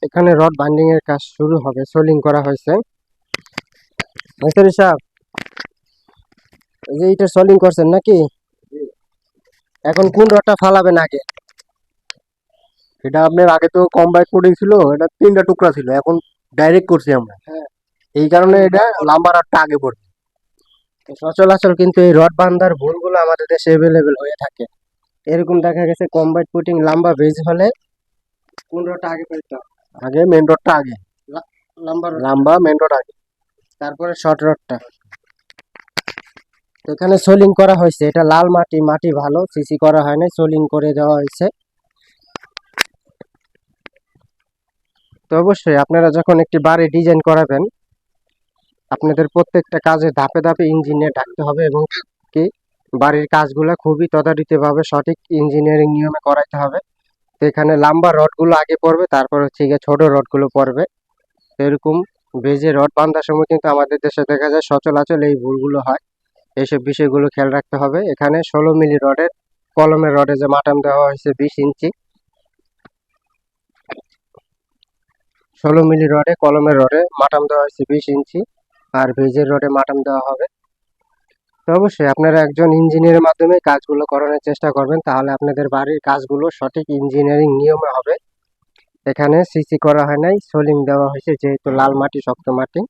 এখানে rod binding এর কাজ শুরু হবে, সোলিং করা হয়েছে। মিস্ত্রি সাহেব, এই যে এটা সোলিং করছেন নাকি? এখন কোন রডটা ফালাবেন আগে? এটা আপনার আগে তো কম্বাইন কোডিং ছিল, এটা 3টা টুকরা ছিল, এখন ডাইরেক্ট করছি আমরা। হ্যাঁ। এই কারণে এটা লাম্বা রডটা আগে পড়ছে। তো সচরাচর কিন্তু এই রড বান্ধার ভুলগুলো আমাদের দেশে এভেলেবেল হয়ে থাকে। এরকম দেখা গেছে কম্বাইন্ড পুটিং লম্বা বেজ হলে কোন রডটা আগে ফেলতে হবে? আগে মেন রডটা আগে, লম্বা রড, লাম্বা মেন রড আগে। তারপরে শর্ট রডটা। তো এখানে সোলিং করা হয়েছে, এটা লাল মাটি, মাটি ভালো, সিসি করা হয় নাই, সোলিং করে দেওয়া হয়েছে। তো অবশ্যই আপনারা যখন একটি বাড়ি ডিজাইন করাবেন, আপনাদের প্রত্যেকটা কাজে ধাপে ধাপে ইঞ্জিনিয়ার ডাকতে হবে এবং কি বাড়ির কাজগুলো খুবই তদারকিভাবে সঠিক ইঞ্জিনিয়ারিং নিয়মে করাইতে হবে। তো এখানে লম্বা রডগুলো আগে পড়বে, তারপর হচ্ছে গিয়ে ছোট রডগুলো পড়বে। তো এরকম বেজে রড বাঁধার সময় কিন্তু আমাদের দেশে দেখা যায় সচরাচর এই ভুলগুলো হয়। এইসব বিষয়গুলো খেয়াল রাখতে হবে। এখানে 16 মিলি রডের কলমের রডে যে মাটাম দেওয়া হয়েছে 20 ইঞ্চি, 16 মিলি রডে কলমের রডে মাটাম দেওয়া হয়েছে 20 ইঞ্চি, আর বেজের রডে মাটাম দেওয়া হবে। তো অবশ্যই আপনারা একজন ইঞ্জিনিয়ারের মাধ্যমে কাজগুলো করানোর চেষ্টা করবেন, তাহলে আপনাদের বাড়ির কাজগুলো সঠিক ইঞ্জিনিয়ারিং নিয়মে হবে। এখানে সিসি করা হয় নাই, সোলিং দেওয়া হয়েছে, যেহেতু লাল মাটি, শক্ত মাটি।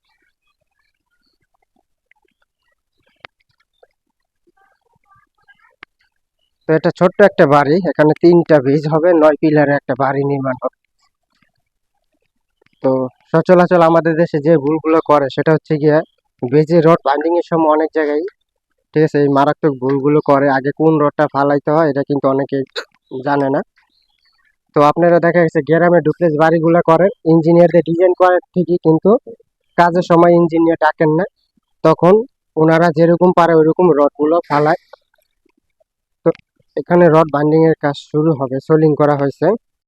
তো এটা ছোট্ট একটা বাড়ি, এখানে 3টা বেজ হবে, 9 পিলারে একটা বাড়ি নির্মাণ হবে। তো সচরাচর আমাদের দেশে যে ভুলগুলো করে সেটা হচ্ছে গিয়া বেজে রড বাইন্ডিং এর সময় অনেক জায়গায়, ঠিক আছে, এই মারাত্মক ভুলগুলো করে। আগে কোন রডটা ফালাইতে হয় এটা কিন্তু অনেকে জানে না। তো আপনারা দেখা গেছে গ্রামে ডুপ্লেক্স বাড়িগুলো করেন, ইঞ্জিনিয়ারদের ডিজাইন করেন ঠিকই, কিন্তু কাজের সময় ইঞ্জিনিয়ার ডাকেন না, তখন ওনারা যেরকম পারে ওইরকম রডগুলো ফালায়। তো এখানে রড বাইন্ডিং এর কাজ শুরু হবে, সোলিং করা হয়েছে।